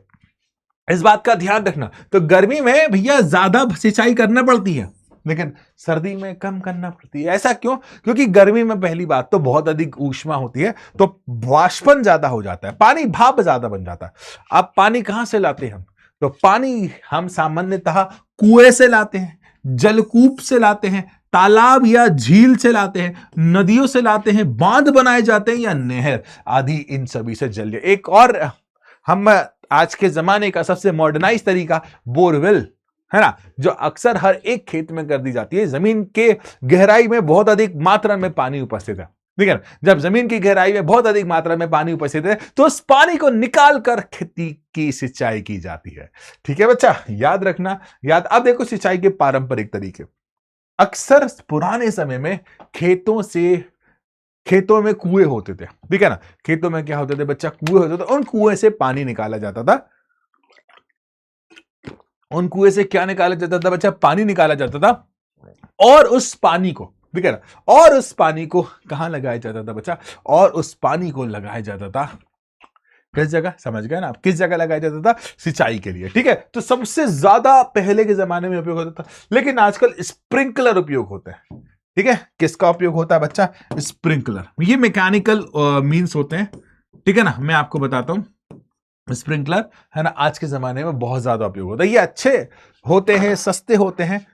इस बात का ध्यान रखना। तो गर्मी में भैया ज्यादा सिंचाई करना पड़ती है, लेकिन सर्दी में कम करना पड़ती है। ऐसा क्यों, क्योंकि गर्मी में पहली बात तो बहुत अधिक ऊष्मा होती है, तो वाष्पन ज्यादा हो जाता है, पानी भाप ज्यादा बन जाता है। अब पानी कहां से लाते हैं हम, तो पानी हम सामान्यतः कुएं से लाते हैं, जलकूप से लाते हैं, तालाब या झील से लाते हैं, नदियों से लाते हैं, बांध बनाए जाते हैं या नहर आदि, इन सभी से जल। एक और हम आज के जमाने का सबसे मॉडर्नाइज तरीका बोरवेल है ना, जो अक्सर हर एक खेत में कर दी जाती है। जमीन के गहराई में बहुत अधिक मात्रा में पानी उपस्थित है, ठीक है। जब जमीन की गहराई में बहुत अधिक मात्रा में पानी उपस्थित है तो उस पानी को निकाल कर खेती की सिंचाई की जाती है, ठीक है बच्चा, याद रखना। याद। अब देखो सिंचाई के पारंपरिक तरीके। अक्सर पुराने समय में खेतों में कुएं होते थे, ठीक है ना। खेतों में क्या होते थे बच्चा, कुएं होते थे। उन कुएं से पानी निकाला जाता था। उन कुएं से क्या निकाला जाता था बच्चा, पानी निकाला जाता था। और उस पानी को, ठीक है ना, और उस पानी को कहां लगाया जाता था बच्चा, और उस पानी को लगाया जाता था किस जगह, समझ गए ना आप, किस जगह लगाया जाता था, सिंचाई के लिए, ठीक है। तो सबसे ज्यादा पहले के जमाने में उपयोग होता था, लेकिन आजकल स्प्रिंकलर उपयोग होते हैं, ठीक है। किसका उपयोग होता है बच्चा, स्प्रिंकलर। ये मैकेनिकल मींस होते हैं, ठीक है ना। मैं आपको बताता हूं, स्प्रिंकलर है ना, आज के जमाने में बहुत ज्यादा उपयोग होता है। ये अच्छे होते हैं, सस्ते होते हैं।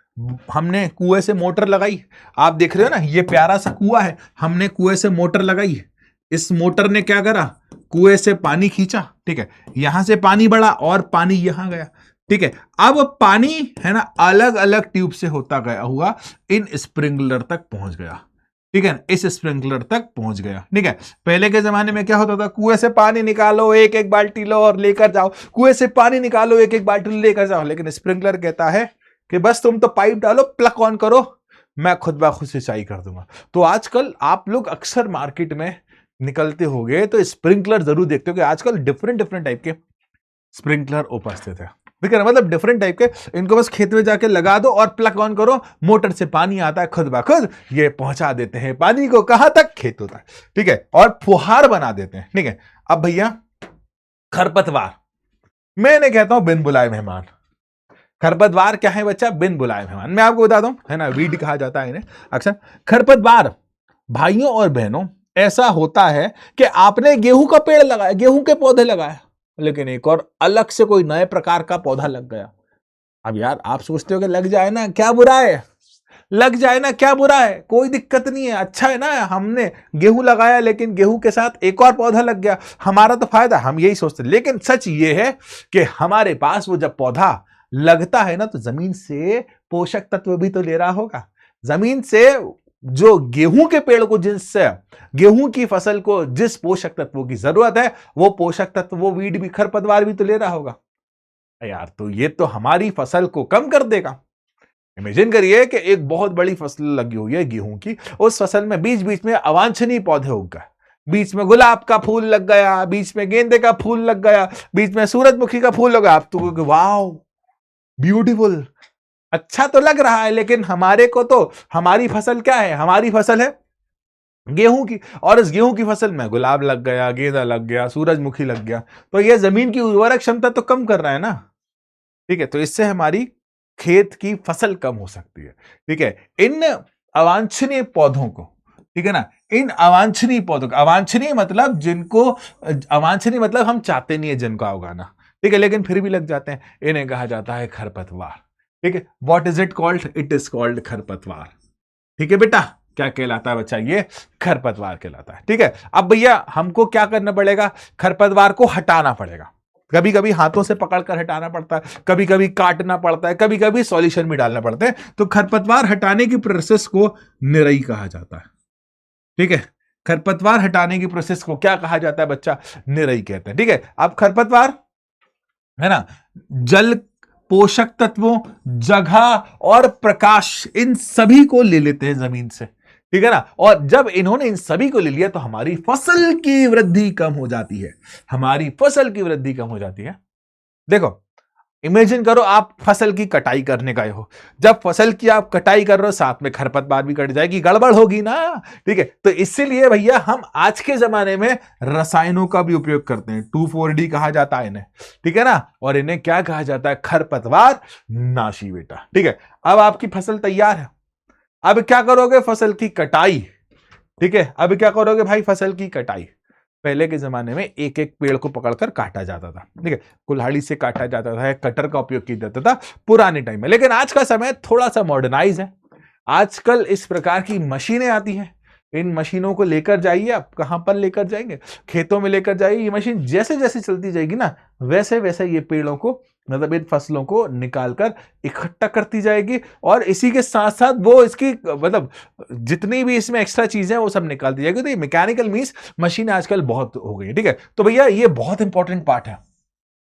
हमने कुएं से मोटर लगाई, आप देख रहे हो ना, ये प्यारा सा कुआं है, हमने कुएं से मोटर लगाई। इस मोटर ने क्या करा, कुएं से पानी खींचा, ठीक है। यहां से पानी बढ़ा और पानी यहां गया, ठीक है। अब पानी है ना अलग अलग ट्यूब से होता गया हुआ इन स्प्रिंकलर तक पहुंच गया, ठीक है। इस स्प्रिंकलर तक पहुंच गया, ठीक है। पहले के जमाने में क्या होता था, कुएं से पानी निकालो, एक एक बाल्टी लो और लेकर जाओ, कुएं से पानी निकालो, एक एक बाल्टी लेकर जाओ। लेकिन स्प्रिंकलर कहता है कि बस तुम तो पाइप डालो, प्लग ऑन करो, मैं खुद ब खुद सिंचाई कर दूंगा। तो आजकल आप लोग अक्सर मार्केट में निकलते होंगे तो स्प्रिंकलर जरूर देखते हो कि आजकल डिफरेंट डिफरेंट टाइप के स्प्रिंकलर उपस्थित है, ठीक है ना। मतलब डिफरेंट टाइप के, इनको बस खेत में जाके लगा दो और प्लग ऑन करो, मोटर से पानी आता है खुद ब खुद, ये पहुंचा देते हैं पानी को कहां तक, खेतों तक, ठीक है। और फुहार बना देते हैं, ठीक है। अब भैया खरपतवार, मैंने कहता हूं बिन बुलाए मेहमान। खरपतवार क्या है बच्चा, बिन बुलाए मेहमान। मैं आपको बताता हूं, है ना, वीड कहा जाता है इन्हें अक्सर। खरपतवार भाइयों और बहनों ऐसा होता है कि आपने गेहूं का पेड़ लगाया, गेहूं के पौधे लगाए, लेकिन एक और अलग से कोई नए प्रकार का पौधा लग गया। अब यार आप सोचते हो कि लग जाए ना, क्या बुरा है, लग जाए ना, क्या बुरा है, कोई दिक्कत नहीं है, अच्छा है ना। हमने गेहूं लगाया लेकिन गेहूं के साथ एक और पौधा लग गया, हमारा तो फायदा, हम यही सोचते। लेकिन सच ये है कि हमारे पास वो जब पौधा लगता है ना, तो जमीन से पोषक तत्व भी तो ले रहा होगा। जमीन से जो गेहूं के पेड़ को, जिससे गेहूं की फसल को जिस पोषक तत्वों की जरूरत है, वो पोषक तत्व, वो वीड भी, खरपतवार भी तो ले रहा होगा यार। तो ये तो हमारी फसल को कम कर देगा। इमेजिन करिए कि एक बहुत बड़ी फसल लगी हुई है गेहूं की, उस फसल में बीच बीच में अवांछनीय पौधे उग गए, बीच में गुलाब का फूल लग गया, बीच में गेंदे का फूल लग गया, बीच में सूरजमुखी का फूल लग गया। आप तो वाह ब्यूटीफुल, अच्छा तो लग रहा है, लेकिन हमारे को तो, हमारी फसल क्या है, हमारी फसल है गेहूं की, और इस गेहूं की फसल में गुलाब लग गया, गेंदा लग गया, सूरजमुखी लग गया, तो यह जमीन की उर्वरक क्षमता तो कम कर रहा है ना, ठीक है। तो इससे हमारी खेत की फसल कम हो सकती है, ठीक है। इन अवांछनीय पौधों को, ठीक है ना, इन अवांछनीय पौधों को, अवांछनीय मतलब जिनको, अवांछनीय मतलब हम चाहते नहीं है जिनको उगाना, ठीक है, लेकिन फिर भी लग जाते हैं, इन्हें कहा जाता है खरपतवार, ठीक है। What is it called, it is called खरपतवार, ठीक है बेटा। क्या कहलाता है बच्चा, ये खरपतवार कहलाता है, ठीक है। अब भैया हमको क्या करना पड़ेगा, खरपतवार को हटाना पड़ेगा। कभी कभी हाथों से पकड़कर हटाना पड़ता है, कभी कभी काटना पड़ता है, कभी कभी सॉल्यूशन भी डालना पड़ता है। तो खरपतवार हटाने की प्रोसेस को निराई कहा जाता है, ठीक है। खरपतवार हटाने की प्रोसेस को क्या कहा जाता है बच्चा, निराई कहते हैं, ठीक है। अब खरपतवार है ना, जल, पोषक तत्वों, जगह और प्रकाश, इन सभी को ले लेते हैं जमीन से, ठीक है ना। और जब इन्होंने इन सभी को ले लिया तो हमारी फसल की वृद्धि कम हो जाती है, हमारी फसल की वृद्धि कम हो जाती है। देखो इमेजिन करो आप फसल की कटाई करने गए हो, जब फसल की आप कटाई कर रहे हो साथ में खरपतवार भी कट जाएगी, गड़बड़ होगी ना, ठीक है। तो इसीलिए भैया हम आज के जमाने में रसायनों का भी उपयोग करते हैं, 2,4-D कहा जाता है इन्हें, ठीक है ना। और इन्हें क्या कहा जाता है, खरपतवार नाशी बेटा, ठीक है। अब आपकी फसल तैयार है, अब क्या करोगे, फसल की कटाई, ठीक है। अब क्या करोगे भाई, फसल की कटाई। पहले के जमाने में एक एक पेड़ को पकड़कर काटा जाता था, ठीक है, कुल्हाड़ी से काटा जाता था, कटर का उपयोग किया जाता था पुराने टाइम में। लेकिन आज का समय थोड़ा सा मॉडर्नाइज है। आजकल इस प्रकार की मशीनें आती हैं। इन मशीनों को लेकर जाइए, आप कहां पर लेकर जाएंगे, खेतों में लेकर जाइए। ये मशीन जैसे जैसे चलती जाएगी ना, वैसे वैसे ये पेड़ों को, मतलब इन फसलों को निकालकर इकट्ठा करती जाएगी, और इसी के साथ साथ वो इसकी मतलब जितनी भी इसमें एक्स्ट्रा चीजें हैं वो सब निकाल दी जाएगी। तो ये मैकेनिकल मींस मशीन आजकल बहुत हो गई है, ठीक है। तो भैया ये बहुत इंपॉर्टेंट पार्ट है।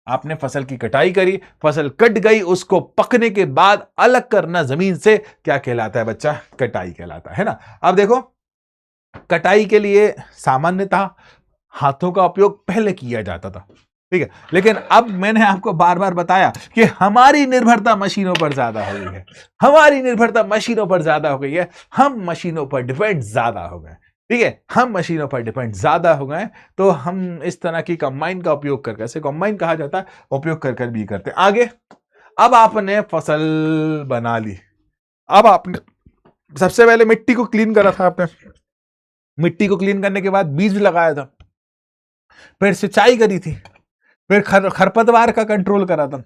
आपने फसल की कटाई करी, फसल कट गई, उसको पकने के बाद अलग करना जमीन से क्या कहलाता है बच्चा? कटाई कहलाता है ना। अब देखो, कटाई के लिए सामान्यतः हाथों का उपयोग पहले किया जाता था, ठीक है, लेकिन अब मैंने आपको बार बार बताया कि हमारी निर्भरता मशीनों पर ज्यादा हो गई है। हमारी निर्भरता मशीनों पर ज्यादा हो गई है, हम मशीनों पर डिपेंड ज्यादा हो गए, ठीक है, हम मशीनों पर डिपेंड ज्यादा हो गए। तो हम इस तरह की कंबाइन का उपयोग करके, ऐसे कंबाइन कहा जाता है, उपयोग कर भी करते हैं। आगे, अब आपने फसल बना ली, अब आपने सबसे पहले मिट्टी को क्लीन करा था, आपने मिट्टी को क्लीन करने के बाद बीज लगाया था, फिर सिंचाई करी थी, फिर खरपतवार का कंट्रोल करा था,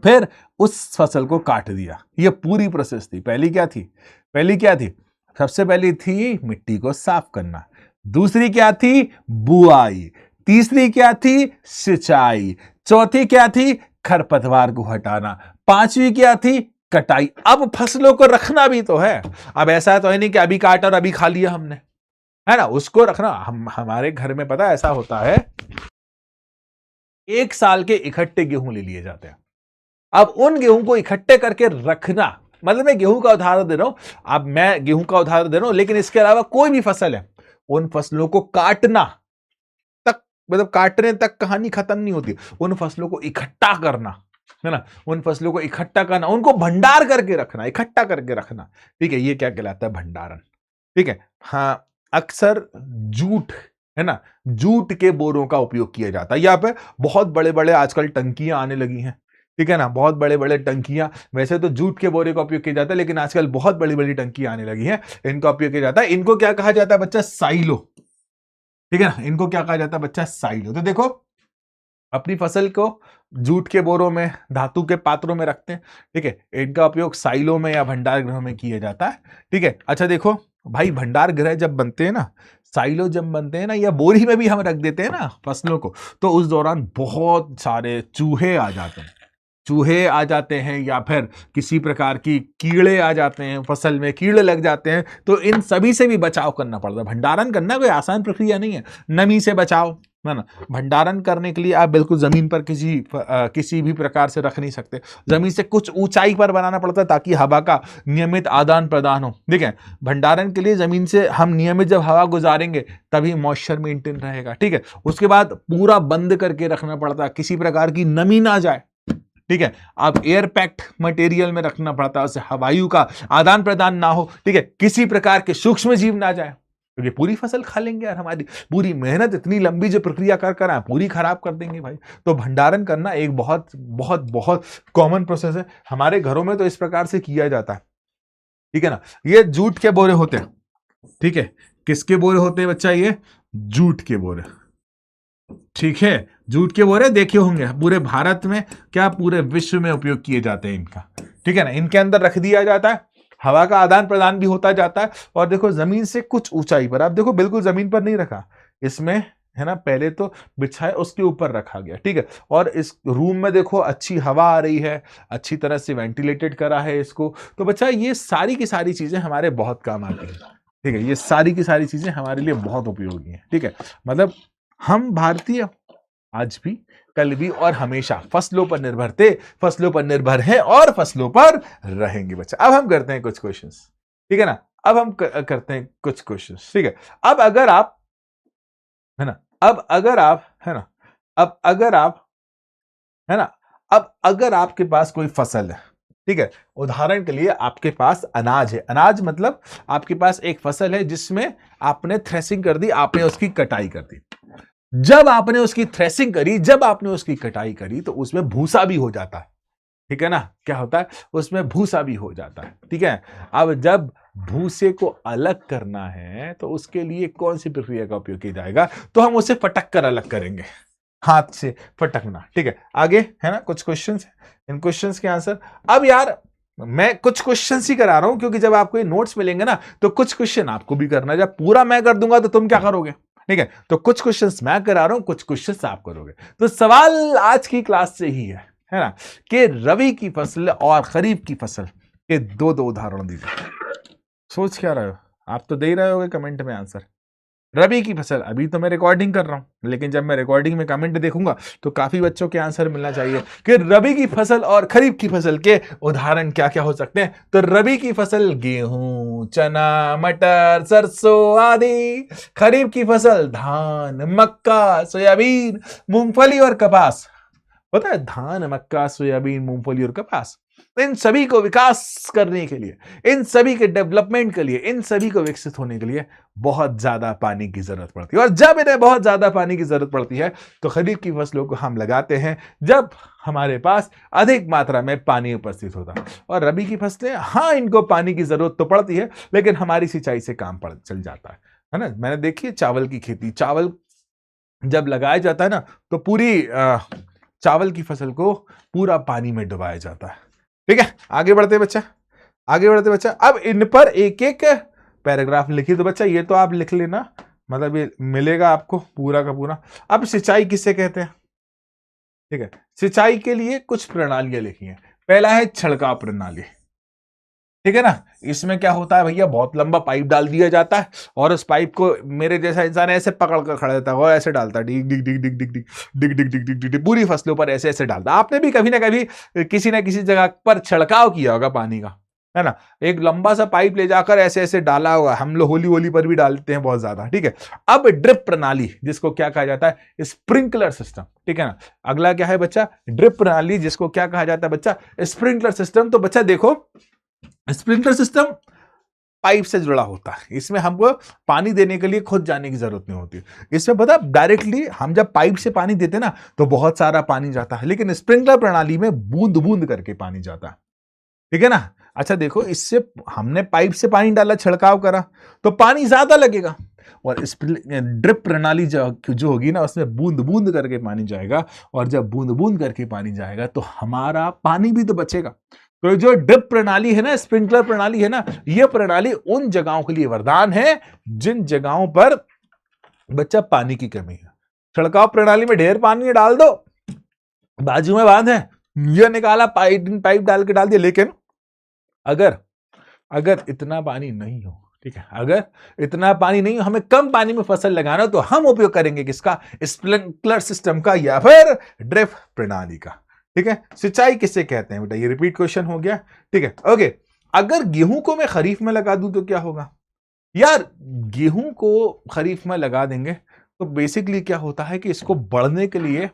फिर उस फसल को काट दिया। ये पूरी प्रोसेस थी। पहली क्या थी? सबसे पहली थी मिट्टी को साफ करना, दूसरी क्या थी? बुआई, तीसरी क्या थी? सिंचाई, चौथी क्या थी? खरपतवार को हटाना, पांचवी क्या थी? कटाई। अब फसलों को रखना भी तो है। अब ऐसा तो है नहीं कि अभी काटा और अभी खा लिया हमने, है ना, उसको रखना। हमारे घर में पता ऐसा होता है, एक साल के इकट्ठे गेहूं ले लिए जाते हैं। अब उन गेहूं को इकट्ठे करके रखना, मतलब मैं गेहूं का उदाहरण दे रहा हूं, अब मैं गेहूं का उदाहरण दे रहा हूं, लेकिन इसके अलावा कोई भी फसल है, उन फसलों को काटना तक, मतलब काटने तक कहानी खत्म नहीं होती। उन फसलों को इकट्ठा करना, है ना, उन फसलों को इकट्ठा करना, उनको भंडार करके रखना, इकट्ठा करके रखना, ठीक है, ये क्या कहलाता है? भंडारण, ठीक है। हाँ, अक्सर जूट, है ना, जूट के बोरों का उपयोग किया जाता है। यहाँ पे बहुत बड़े बड़े आजकल टंकियां आने लगी हैं, ठीक है ना, बहुत बड़े बड़े टंकियां। वैसे तो जूट के बोरे का उपयोग किया जाता है, लेकिन आजकल बहुत बड़ी बड़ी टंकियां आने लगी हैं, इनका उपयोग किया जाता है। इनको क्या कहा जाता है बच्चा? साइलो, ठीक है ना, इनको क्या कहा जाता है बच्चा? साइलो। तो देखो, अपनी फसल को जूट के बोरों में, धातु के पात्रों में रखते हैं, ठीक है, इनका उपयोग साइलो में या भंडार गृह में किया जाता है, ठीक है। अच्छा देखो भाई, भंडार गृह जब बनते हैं ना, साइलो जब बनते हैं ना, या बोरी में भी हम रख देते हैं ना फसलों को, तो उस दौरान बहुत सारे चूहे आ जाते हैं, चूहे आ जाते हैं, या फिर किसी प्रकार की कीड़े आ जाते हैं, फसल में कीड़े लग जाते हैं। तो इन सभी से भी बचाव करना पड़ता है। भंडारण करना कोई आसान प्रक्रिया नहीं है। नमी से बचाव, है ना, भंडारण करने के लिए आप बिल्कुल जमीन पर किसी भी प्रकार से रख नहीं सकते। जमीन से कुछ ऊंचाई पर बनाना पड़ता है ताकि हवा का नियमित आदान प्रदान हो। ठीक है, भंडारण के लिए जमीन से हम नियमित जब हवा गुजारेंगे तभी मॉइस्चर मेंटेन रहेगा। ठीक है, उसके बाद पूरा बंद करके रखना पड़ता है, किसी प्रकार की नमी ना जाए। ठीक है, अब एयर पैक्ड मटेरियल में रखना पड़ता है, उससे हवायु का आदान प्रदान ना हो। ठीक है, किसी प्रकार के सूक्ष्म जीव ना जाए, क्योंकि पूरी फसल खा लेंगे यार, हमारी पूरी मेहनत, इतनी लंबी जो प्रक्रिया कर आए पूरी खराब कर देंगे भाई। तो भंडारण करना एक बहुत बहुत बहुत कॉमन प्रोसेस है, हमारे घरों में तो इस प्रकार से किया जाता है। ठीक है ना, ये जूट के बोरे होते हैं। ठीक है, किसके बोरे होते हैं बच्चा? ये जूट के बोरे। ठीक है, जूट के बोरे देखे होंगे पूरे भारत में, क्या पूरे विश्व में उपयोग किए जाते हैं इनका। ठीक है ना, इनके अंदर रख दिया जाता है, हवा का आदान प्रदान भी होता जाता है। और देखो जमीन से कुछ ऊंचाई पर, आप देखो बिल्कुल जमीन पर नहीं रखा इसमें, है ना, पहले तो बिछाए उसके ऊपर रखा गया। ठीक है, और इस रूम में देखो अच्छी हवा आ रही है, अच्छी तरह से वेंटिलेटेड करा है इसको। तो बच्चा ये सारी की सारी चीजें हमारे बहुत काम आती है। ठीक है, ये सारी की सारी चीजें हमारे लिए बहुत उपयोगी है। ठीक है, मतलब हम भारतीय आज भी, कल भी और हमेशा फसलों पर निर्भर थे, फसलों पर निर्भर हैं और फसलों पर रहेंगे बच्चा। अब हम करते हैं कुछ क्वेश्चंस। ठीक है ना, अब हम करते हैं कुछ क्वेश्चंस। ठीक है, अब अगर आप, है ना, अब अगर आप, है ना, अब अगर आप, है ना, अब अगर आपके पास कोई फसल है, ठीक है, उदाहरण के लिए आपके पास अनाज है, अनाज मतलब आपके पास एक फसल है जिसमें आपने थ्रेसिंग कर दी, आपने उसकी कटाई कर दी। जब आपने उसकी थ्रेसिंग करी, जब आपने उसकी कटाई करी, तो उसमें भूसा भी हो जाता है। ठीक है ना, क्या होता है? उसमें भूसा भी हो जाता है। ठीक है, अब जब भूसे को अलग करना है तो उसके लिए कौन सी प्रक्रिया का उपयोग किया जाएगा? तो हम उसे फटक कर अलग करेंगे, हाथ से फटकना। ठीक है, आगे है ना कुछ क्वेश्चंस, इन क्वेश्चंस के आंसर। अब यार मैं कुछ क्वेश्चंस ही करा रहा हूं क्योंकि जब आपको ये नोट्स मिलेंगे ना तो कुछ क्वेश्चन आपको भी करना है। जब पूरा मैं कर दूंगा तो तुम क्या करोगे? ठीक है, तो कुछ क्वेश्चंस मैं करा रहा हूं, कुछ क्वेश्चंस आप करोगे। तो सवाल आज की क्लास से ही है ना, कि रबी की फसल और खरीफ की फसल के दो उदाहरण दीजिए। सोच क्या रहे हो? आप तो दे रहे होगे कमेंट में आंसर। रबी की फसल, अभी तो मैं रिकॉर्डिंग कर रहा हूं, लेकिन जब मैं रिकॉर्डिंग में कमेंट देखूंगा तो काफी बच्चों के आंसर मिलना चाहिए कि रबी की फसल और खरीफ की फसल के उदाहरण क्या क्या हो सकते हैं। तो रबी की फसल गेहूं, चना, मटर, सरसों आदि। खरीफ की फसल धान, मक्का, सोयाबीन, मूंगफली और कपास। पता है, धान, मक्का, सोयाबीन, मूंगफली और कपास, इन सभी को विकास करने के लिए, इन सभी के डेवलपमेंट के लिए, इन सभी को विकसित होने के लिए बहुत ज्यादा पानी की जरूरत पड़ती है। और जब इन्हें बहुत ज्यादा पानी की जरूरत पड़ती है तो खरीफ की फसलों को हम लगाते हैं जब हमारे पास अधिक मात्रा में पानी उपस्थित होता है। और रबी की फसलें, हाँ इनको पानी की जरूरत तो पड़ती है लेकिन हमारी सिंचाई से काम चल जाता है ना। मैंने देखी है चावल की खेती, चावल जब लगाया जाता है ना तो पूरी चावल की फसल को पूरा पानी में डुबाया जाता है। ठीक है, आगे बढ़ते बच्चा, आगे बढ़ते बच्चा। अब इन पर एक एक पैराग्राफ लिखिए। तो बच्चा ये तो आप लिख लेना, मतलब ये मिलेगा आपको पूरा का पूरा। अब सिंचाई किसे कहते हैं? ठीक है, सिंचाई के लिए कुछ प्रणालियां लिखी हैं। पहला है छिड़काव प्रणाली। ठीक है ना, इसमें क्या होता है भैया, बहुत लंबा पाइप डाल दिया जाता है और उस पाइप को मेरे जैसा इंसान ऐसे पकड़ कर खड़ा रहता है और ऐसे डालता है, डिग डिग डिग डिग डिग डिग डिग डिग डिग डिग डिग, पूरी फसलों पर ऐसे ऐसे डालता है। आपने भी कभी ना कभी किसी ना किसी जगह पर छिड़काव किया होगा पानी का, है ना। एक लंबा सा पाइप ले जाकर ऐसे ऐसे डाला हुआ, हम लोग होली होली पर भी डालते हैं बहुत ज्यादा। ठीक है, अब ड्रिप प्रणाली, जिसको क्या कहा जाता है, स्प्रिंकलर सिस्टम। ठीक है ना, अगला क्या है बच्चा, ड्रिप प्रणाली, जिसको क्या कहा जाता है बच्चा, स्प्रिंकलर सिस्टम। तो बच्चा देखो, स्प्रिंकलर सिस्टम पाइप से जुड़ा होता है, इसमें हमको पानी देने के लिए खुद जाने की जरूरत नहीं होती। इसमें पता, डायरेक्टली हम जब पाइप से पानी देते ना तो बहुत सारा पानी जाता है, लेकिन स्प्रिंकलर प्रणाली में बूंद बूंद करके पानी जाता है। ठीक है ना। अच्छा देखो, इससे हमने पाइप से पानी डाला, छिड़काव करा तो पानी ज्यादा लगेगा, और ड्रिप प्रणाली जो होगी ना, उसमें बूंद बूंद करके पानी जाएगा, और जब बूंद बूंद करके पानी जाएगा तो हमारा पानी भी तो बचेगा। तो जो ड्रिप प्रणाली है ना, स्प्रिंकलर प्रणाली है ना, यह प्रणाली उन जगहों के लिए वरदान है जिन जगहों पर बच्चा पानी की कमी है। छिड़काव प्रणाली में ढेर पानी डाल दो, बाजू में बांध है, यह निकाला, पाइप डाल के डाल दिया, लेकिन अगर इतना पानी नहीं हो, ठीक है, अगर इतना पानी नहीं हो, हमें कम पानी में फसल लगाना, तो हम उपयोग करेंगे किसका, स्प्रिंकलर सिस्टम का या फिर ड्रिप प्रणाली का। ठीक है, सिंचाई किसे कहते हैं बेटा, ये रिपीट क्वेश्चन हो गया। ठीक है, ओके। अगर गेहूं को मैं खरीफ में लगा दूं तो क्या होगा? यार गेहूं को खरीफ में लगा देंगे तो बेसिकली क्या होता है कि इसको बढ़ने के लिए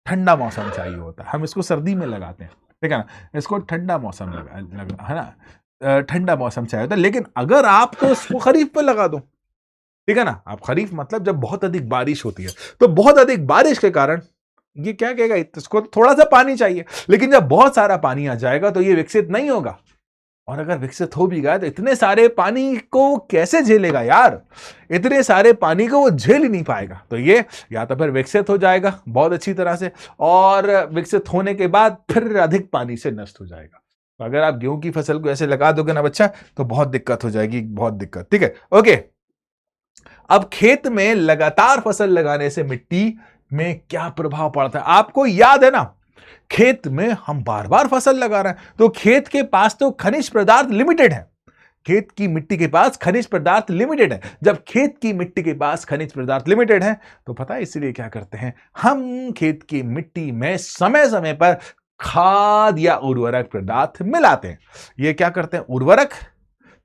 ठंडा मौसम चाहिए होता है, हम इसको सर्दी में लगाते हैं। ठीक है ना, इसको ठंडा मौसम लगा है ना, ठंडा मौसम चाहिए होता है। लेकिन अगर आप तो इसको खरीफ पे लगा दो, ठीक है ना, आप खरीफ मतलब जब बहुत अधिक बारिश होती है, तो बहुत अधिक बारिश के कारण ये क्या कहेगा, इसको थोड़ा सा पानी चाहिए, लेकिन जब बहुत सारा पानी आ जाएगा तो ये विकसित नहीं होगा, और अगर विकसित हो भी गया तो इतने सारे पानी को कैसे झेलेगा यार, इतने सारे पानी को वो झेल ही नहीं पाएगा। तो ये या तो फिर विकसित हो जाएगा बहुत अच्छी तरह से, और विकसित होने के बाद फिर अधिक पानी से नष्ट हो जाएगा। तो अगर आप गेहूं की फसल को ऐसे लगा दोगे ना बच्चा, तो बहुत दिक्कत हो जाएगी, बहुत दिक्कत। ठीक है, ओके। अब खेत में लगातार फसल लगाने से मिट्टी में क्या प्रभाव पड़ता है? आपको याद है ना, खेत में हम बार बार फसल लगा रहे हैं, तो खेत के पास तो खनिज पदार्थ लिमिटेड है, खेत की मिट्टी के पास खनिज पदार्थ लिमिटेड है। जब खेत की मिट्टी के पास खनिज पदार्थ लिमिटेड है तो पता है इसलिए क्या करते हैं, हम खेत की मिट्टी में समय समय पर खाद या उर्वरक पदार्थ मिलाते हैं। ये क्या करते हैं, उर्वरक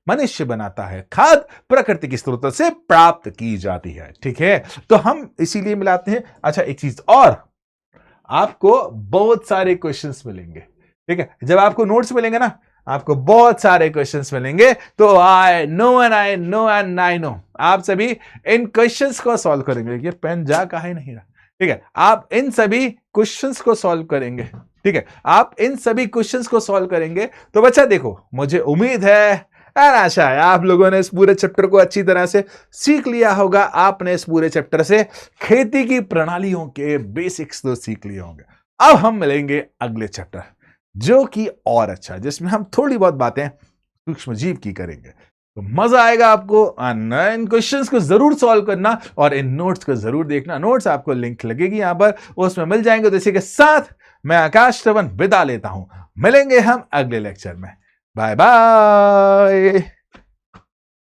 मनुष्य बनाता है, खाद प्रकृति के स्रोतों से प्राप्त की जाती है। ठीक है, तो हम इसीलिए मिलाते हैं। अच्छा एक चीज और, आपको बहुत सारे क्वेश्चंस मिलेंगे। ठीक है, जब आपको नोट्स मिलेंगे ना, आपको बहुत सारे क्वेश्चंस मिलेंगे, तो I know and I know and I know आप सभी इन क्वेश्चंस को सॉल्व करेंगे। ये पेन जा काहे नहीं रहा? ठीक है, आप इन सभी क्वेश्चंस को सॉल्व करेंगे। ठीक है, आप इन सभी क्वेश्चंस को सॉल्व करेंगे। तो बच्चा देखो, मुझे उम्मीद है और आशा है आप लोगों ने इस पूरे चैप्टर को अच्छी तरह से सीख लिया होगा। आपने इस पूरे चैप्टर से खेती की प्रणालियों के बेसिक्स तो सीख लिए होंगे। अब हम मिलेंगे अगले चैप्टर जो कि और अच्छा, जिसमें हम थोड़ी बहुत बातें सूक्ष्म जीव की करेंगे। तो मजा आएगा आपको। इन क्वेश्चंस को जरूर सॉल्व करना और इन नोट्स को जरूर देखना। नोट्स आपको लिंक लगेगी यहां पर, उसमें मिल जाएंगे। तो इसी के साथ मैं आकाश श्रवण विदा लेता हूं। मिलेंगे हम अगले लेक्चर में। Bye bye.